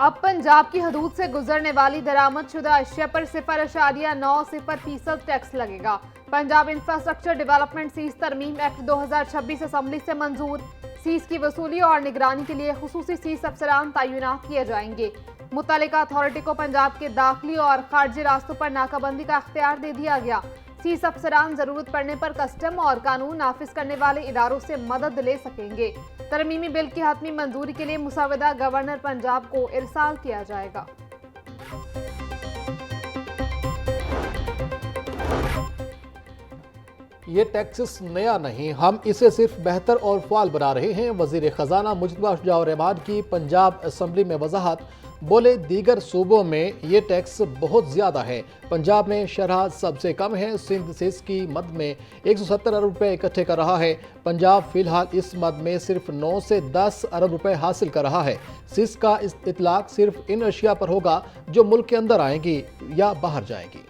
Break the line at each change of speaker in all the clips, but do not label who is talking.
अब पंजाब की हदूद से गुजरने वाली दरामदशुदा अशिया पर 0.90% टैक्स लगेगा। पंजाब इंफ्रास्ट्रक्चर डेवलपमेंट सीज तरमीम एक्ट 2026 असम्बली से मंजूर। सीज की वसूली और निगरानी के लिए खुसूसी सीज अफसरान तैनात किए जाएंगे। मुतल्लिका अथॉरिटी को पंजाब के दाखिली और खारजी रास्तों पर नाकाबंदी का अख्तियार दे दिया गया। सीज अफसरान जरूरत पड़ने पर कस्टम और कानून नाफिज करने वाले इदारों से मदद ले सकेंगे। तरमीमी बिल की हतमी मंजूरी के लिए मुसवदा गवर्नर पंजाब को इरसाल किया जाएगा।
ये टैक्सेस नया नहीं, हम इसे सिर्फ बेहतर और फाल बना रहे हैं। वजीर खजाना मुजतबा शुजाउर रहमान की पंजाब असम्बली में वजाहत। बोले, दीगर सूबों में ये टैक्स बहुत ज्यादा है, पंजाब में शरह सबसे कम है। सिंध सिस की मद में 170 अरब रुपए इकट्ठे कर रहा है। पंजाब फिलहाल इस मद में सिर्फ 9 से 10 अरब रुपए हासिल कर रहा है। सिस का इतलाक सिर्फ इन अशिया पर होगा जो मुल्क के अंदर आएंगी या बाहर जाएंगी।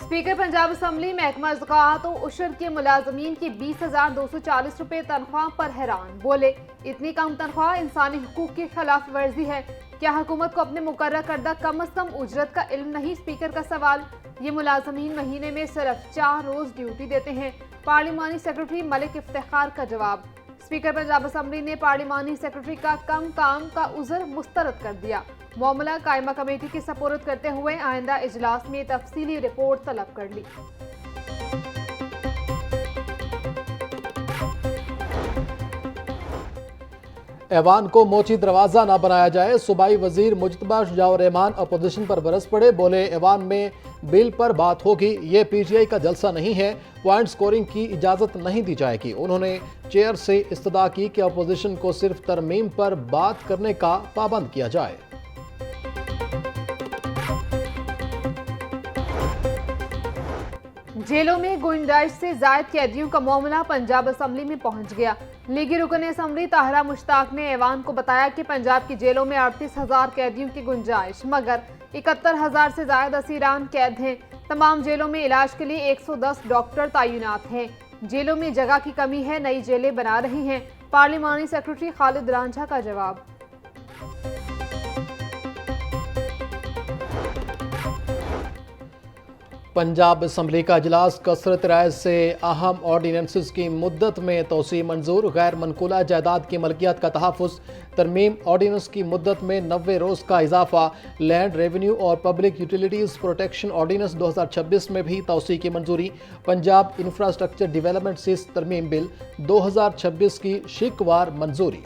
स्पीकर पंजाब असम्बली महकमा ज़कात और उशर के मुलाजमीन की 20,240 रुपए तनख्वाह पर हैरान। बोले, इतनी कम तनख्वाह इंसानी हुकूक की खिलाफ वर्जी है। क्या हुकूमत को अपने मुकर्रर करदा कम अज कम उजरत का इल्म नहीं? स्पीकर का सवाल। ये मुलाजमीन महीने में सिर्फ 4 रोज ड्यूटी देते हैं। पार्लिमानी सेक्रेटरी मलिक इफ्तिखार का जवाब। स्पीकर पंजाब असम्बली ने पार्लिमानी सेक्रेटरी का कम काम का उज़र मुस्तरद कर दिया। मामला कायमा कमेटी के सपुर्द करते हुए आइंदा इजलास में तफसीली रिपोर्ट तलब कर ली।
ऐवान को मोची दरवाजा ना बनाया जाए। सूबाई वजीर मुजतबा शुजाउर रहमान अपोजिशन पर बरस पड़े। बोले, ऐवान में बिल पर बात होगी, ये पीटीआई का जलसा नहीं है, पॉइंट स्कोरिंग की इजाजत नहीं दी जाएगी। उन्होंने चेयर से इस्तदा की कि अपोजिशन को सिर्फ तरमीम पर बात करने का पाबंद किया जाए।
जेलों में गुंजाइश से जायद कैदियों का मामला पंजाब असम्बली में पहुंच गया। लीगी रुकन असम्बली ताहरा मुश्ताक ने ऐवान को बताया कि पंजाब की जेलों में 38,000 कैदियों की गुंजाइश, मगर 71,000 से ज्यादा असीरान कैद हैं। तमाम जेलों में इलाज के लिए 110 डॉक्टर तैनात हैं। जेलों में जगह की कमी है, नई जेलें बना रही हैं। पार्लिमानी सेक्रेटरी खालिद रांझा का जवाब।
पंजाब असम्बली का इजलास कसरत राय से अहम ऑर्डीनेंसेस की मुद्दत में तोसी मंजूर। गैर मनकूला जायदाद की मलकियत का तहफ़्फ़ुज़, तरमीम ऑर्डीनेंस की मुद्दत में 90 रोज़ का इजाफा। लैंड रेवेन्यू और पब्लिक यूटिलिटीज़ प्रोटेक्शन ऑर्डीनेंस 2026 में भी तोसी की मंजूरी। पंजाब इंफ्रास्ट्रक्चर डेवलपमेंट सीज तरमीम बिल 2026 की शिकवार मंजूरी।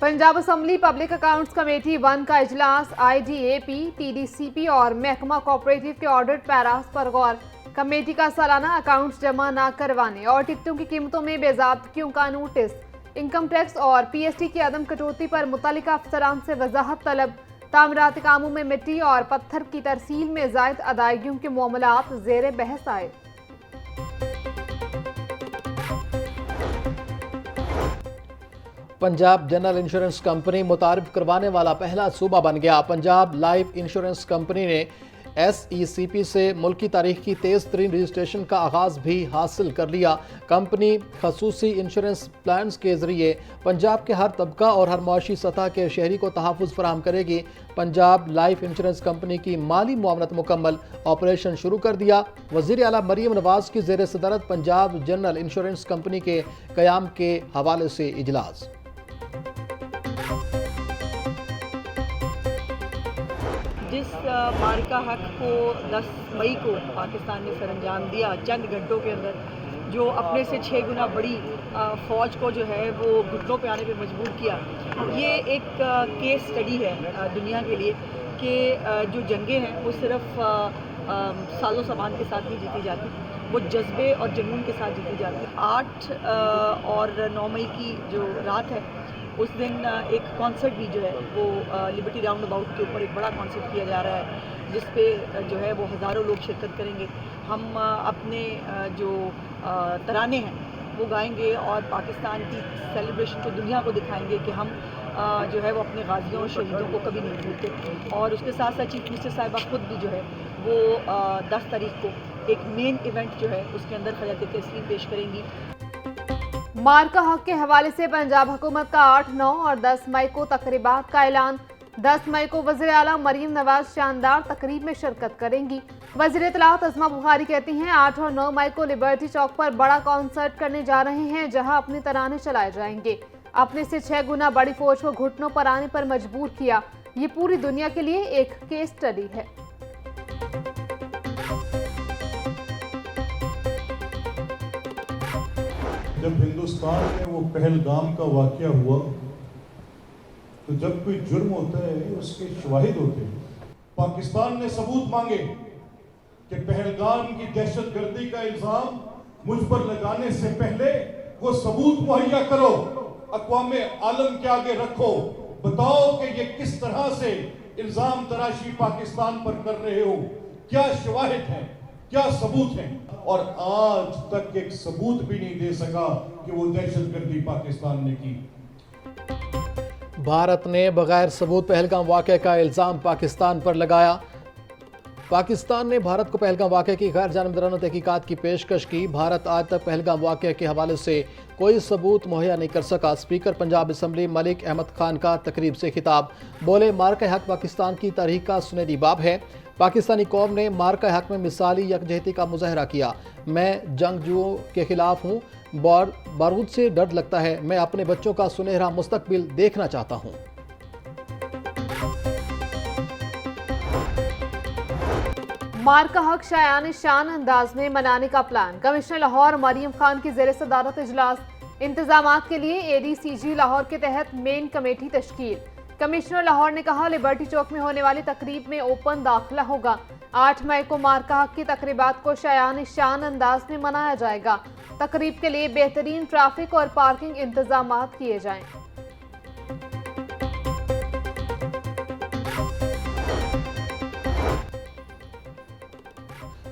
Punjab assembly public accounts committee 1 का इजलास। IGAP, TDCP और महकमा कोऑपरेटिव के ऑडिट पैरास पर गौर। कमेटी का सालाना अकाउंट्स जमा न करवाने और टिकटों की कीमतों में बेज़ाब्तियों का नोटिस। इनकम टैक्स और PST की अदम कटौती पर मुतल्लिका अफसरान से वजाहत तलब। तामीराती कामों में मिट्टी और पत्थर की तरसील में जायद अदायगियों के मामलात ज़ेर बहस आए।
पंजाब जनरल इंश्योरेंस कंपनी मुतारिफ करवाने वाला पहला सूबा बन गया। पंजाब लाइफ इंश्योरेंस कंपनी ने SECP से मुल्की तारीख की तेज़ तरीन रजिस्ट्रेशन का आगाज़ भी हासिल कर लिया। कंपनी खसूसी इंश्योरेंस प्लान के ज़रिए पंजाब के हर तबका और हर मुआशी सतह के शहरी को तहफ़्फ़ुज़ फराहम करेगी। पंजाब लाइफ इंश्योरेंस कंपनी की माली मुआवनत मुकम्मल, ऑपरेशन शुरू कर दिया। वज़ीर आला मरीम नवाज़ की ज़ेर सदरत पंजाब जनरल इंश्योरेंस कंपनी के क़याम के हवाले से इजलास।
जिस मार्का हक को 10 मई को पाकिस्तान ने सरअंजाम दिया, चंद घंटों के अंदर जो अपने से 6 गुना बड़ी फ़ौज को जो है वो घुटनों पे आने पे मजबूर किया, ये एक केस स्टडी है दुनिया के लिए कि जो जंगें हैं वो सिर्फ सालों सामान के साथ नहीं जीती जाती, वो जज्बे और जुनून के साथ जीती जाती। 8 और 9 मई की जो रात है उस दिन एक कॉन्सर्ट भी जो है वो लिबर्टी राउंड अबाउट के ऊपर एक बड़ा कॉन्सर्ट किया जा रहा है, जिस पे जो है वो हज़ारों लोग शिरकत करेंगे। हम अपने जो तराने हैं वो गाएंगे और पाकिस्तान की सेलिब्रेशन को दुनिया को दिखाएंगे कि हम जो है वो अपने गाजियों और शहीदों को कभी नहीं भूलते। और उसके साथ साथ चीफ मिनिस्टर साहिबा खुद भी जो है वो 10 तारीख को एक मेन इवेंट जो है उसके अंदर ख़जात तस्लीम पेश करेंगी।
मार्का हक के हवाले से पंजाब हुकूमत का 8, 9 और 10 मई को तकरीबात का ऐलान। 10 मई को वज़ीर आला मरीम नवाज शानदार तकरीब में शिरकत करेंगी। वज़ीर इत्तलात अज़मा बुखारी कहती हैं 8 और 9 मई को लिबर्टी चौक पर बड़ा कॉन्सर्ट करने जा रहे हैं, जहां अपने तराने चलाए जाएंगे। अपने से 6 गुना बड़ी फौज को घुटनों पर आने पर मजबूर किया। ये पूरी दुनिया के लिए एक केस स्टडी है।
जब हिंदुस्तान में वो पहलगाम का वाकया हुआ तो जब कोई जुर्म होता है उसके शवाहिद होते हैं। पाकिस्तान ने सबूत मांगे कि पहलगाम की दहशतगर्दी का इल्जाम मुझ पर लगाने से पहले वो सबूत मुहैया करो, अक़वाम आलम के आगे रखो, बताओ कि ये किस तरह से इल्जाम तराशी पाकिस्तान पर कर रहे हो, क्या शवाहिद हैं, क्या सबूत हैं। और आज तक एक सबूत भी नहीं दे सका कि वो दहशतगर्दी पाकिस्तान ने की।
भारत ने बगैर सबूत पहलगाम वाक़े का इल्ज़ाम पाकिस्तान पर लगाया। पाकिस्तान ने भारत को पहलगाम वाक़े की गैर जानिबदाराना तहकीकात की पेशकश की। भारत आज तक पहलगाम वाक़े के हवाले से कोई सबूत मुहैया नहीं कर सका। स्पीकर पंजाब असम्बली मलिक अहमद खान का तकरीब से खिताब, बोले मार्का हक पाकिस्तान की तारीख का सुनहरी बाब है। पाकिस्तानी कौम ने मार्का हक में मिसाली यकजहती का मुजाहरा किया। मैं जंगजुओं के खिलाफ हूँ, बारूद से डर लगता है, मैं अपने बच्चों का सुनहरा मुस्तकबिल देखना चाहता हूँ।
मार्का हक शायान शान अंदाज में मनाने का प्लान। कमिश्नर लाहौर मरियम खान की ज़ेर सदारत इजलास। इंतजामात के लिए ADCG लाहौर के तहत मेन कमेटी तश्कील। कमिश्नर लाहौर ने कहा लिबर्टी चौक में होने वाली तकरीब में ओपन दाखिला होगा। 8 मई को मार्का हक की तकरीबात को शायान शान अंदाज में मनाया जाएगा। तकरीब के लिए बेहतरीन ट्रैफिक और पार्किंग इंतजामात किए जाएं।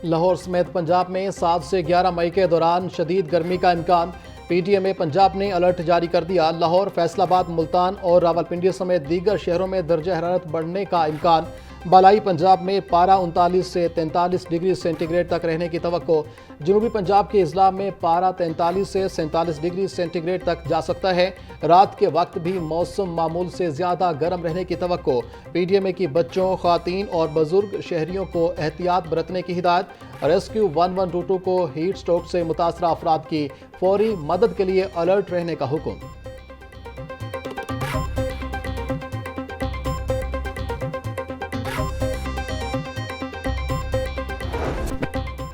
लाहौर समेत पंजाब में 7 से 11 मई के दौरान शदीद गर्मी का इम्कान। PTM पंजाब ने अलर्ट जारी कर दिया। लाहौर, फैसलाबाद, मुल्तान और रावलपिंडी समेत दीगर शहरों में दर्जा हरारत बढ़ने का इम्कान। बालाई पंजाब में पारा 39 से 43 डिग्री सेंटीग्रेड तक रहने की तवक्को। जनूबी पंजाब के अजला में पारा 43 से 47 डिग्री सेंटीग्रेड तक जा सकता है। रात के वक्त भी मौसम मामूल से ज़्यादा गर्म रहने की तवक्को। PTM की बच्चों, ख़वातीन और बुजुर्ग शहरियों को एहतियात बरतने की हिदायत। रेस्क्यू 1122 को हीट स्ट्रोक से मुतासरा अफराद की फौरी मदद के लिए अलर्ट रहने का हुक्म।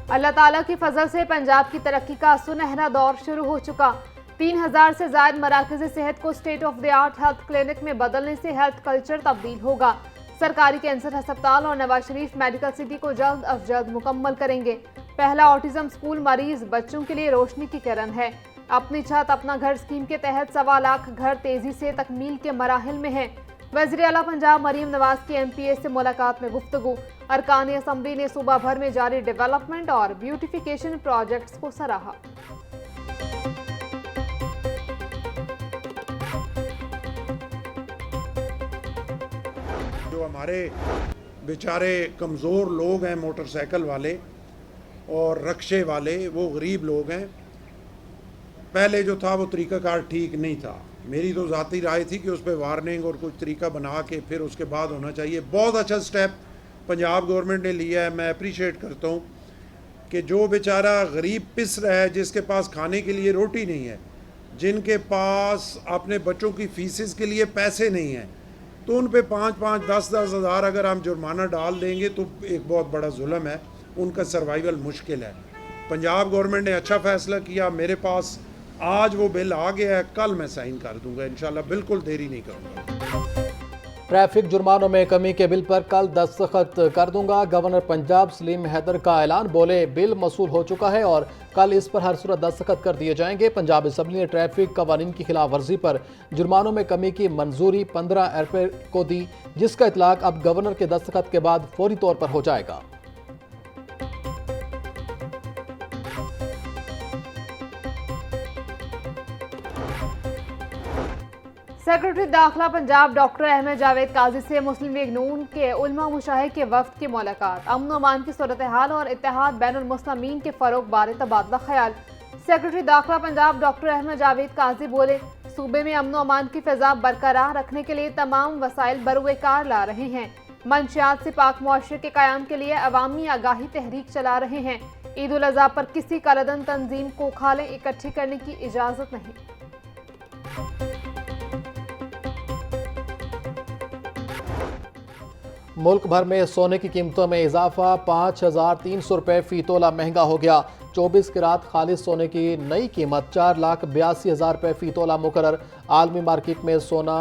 अल्लाह ताला की फजल से पंजाब की तरक्की का सुनहरा दौर शुरू हो चुका। 3000 से ज्यादा मराकज़ सेहत को state of the art health clinic में बदलने से हेल्थ कल्चर तब्दील होगा। सरकारी कैंसर अस्पताल और नवाज शरीफ मेडिकल सिटी को जल्द अज जल्द मुकम्मल करेंगे। पहला ऑटिज्म स्कूल मरीज बच्चों के लिए रोशनी की किरण है। अपनी छत अपना घर स्कीम के तहत 1.25 लाख घर तेजी से तकमील के मराहिल में है। वज़ीर आला पंजाब मरीम नवाज की MPA से मुलाकात में गुफ्तगू। अरकान असम्बली ने सूबा भर में जारी डेवलपमेंट और ब्यूटिफिकेशन प्रोजेक्ट्स को सराहा।
जो हमारे बेचारे कमज़ोर लोग हैं, मोटरसाइकिल वाले और रक्शे वाले, वो गरीब लोग हैं। पहले जो था वो तरीक़ाकार ठीक नहीं था। मेरी तो ज़ाती राय थी कि उस पर वार्निंग और कुछ तरीका बना के फिर उसके बाद होना चाहिए। बहुत अच्छा स्टेप पंजाब गवर्नमेंट ने लिया है, मैं अप्रिशिएट करता हूँ कि जो बेचारा गरीब पिस रहा है, जिसके पास खाने के लिए रोटी नहीं है, जिनके पास अपने बच्चों की फीसिस के लिए पैसे नहीं हैं, तो उन पे 5-5, 10-10 हज़ार अगर हम जुर्माना डाल देंगे तो एक बहुत बड़ा जुल्म है, उनका सर्वाइवल मुश्किल है। पंजाब गवर्नमेंट ने अच्छा फ़ैसला किया। मेरे पास आज वो बिल आ गया है, कल मैं साइन कर दूंगा इंशाल्लाह, बिल्कुल देरी नहीं करूंगा।
ट्रैफिक जुर्मानों में कमी के बिल पर कल दस्तखत कर दूंगा। गवर्नर पंजाब सलीम हैदर का ऐलान, बोले बिल मसूल हो चुका है और कल इस पर हर सूरत दस्तखत कर दिए जाएंगे। पंजाब असम्बली ने ट्रैफिक कवानीन की खिलाफ वर्जी पर जुर्मानों में कमी की मंजूरी 15 अप्रैल को दी, जिसका इतलाक अब गवर्नर के दस्तखत के बाद फौरी तौर पर हो जाएगा।
सेक्रेटरी दाखिला पंजाब डॉक्टर अहमद जावेद काजी से मुस्लिम लीग नून के उलमा मुशाहिद के वफ्द की मुलाकात। अमन अमान की सूरत हाल और इत्तेहाद बैनुल मुस्लिमीन के फरोग बारे तबादला ख्याल। सेक्रेटरी दाखिला पंजाब डॉक्टर अहमद जावेद काजी बोले, सूबे में अमन अमान की फिजा बरकरार रखने के लिए तमाम वसाइल बरूएकार ला रहे हैं। मंशियात से पाक मुआशरे के क़याम के लिए अवामी आगाही तहरीक चला रहे हैं। ईद उल अज़हा पर किसी कलदन तंजीम को खालें इकट्ठी करने की इजाज़त नहीं।
मुल्क भर में सोने की कीमतों में इजाफा, 5,300 रुपये फ़ी तोला महंगा हो गया। 24 कैरात खालिस सोने की नई कीमत 4,82,000 रुपये फ़ी तोला मुकर्रर। आलमी मार्केट में सोना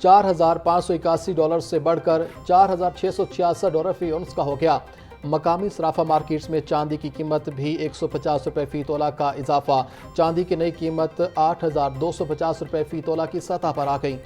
$4,581 से बढ़कर $4,666 फ़ी औंस का हो गया। मकामी सराफा मार्केट्स में चांदी की कीमत भी 150 रुपये फ़ी तोला का इजाफा। चांदी की नई कीमत 8,250 रुपये फ़ी तोला की सतह पर आ गई।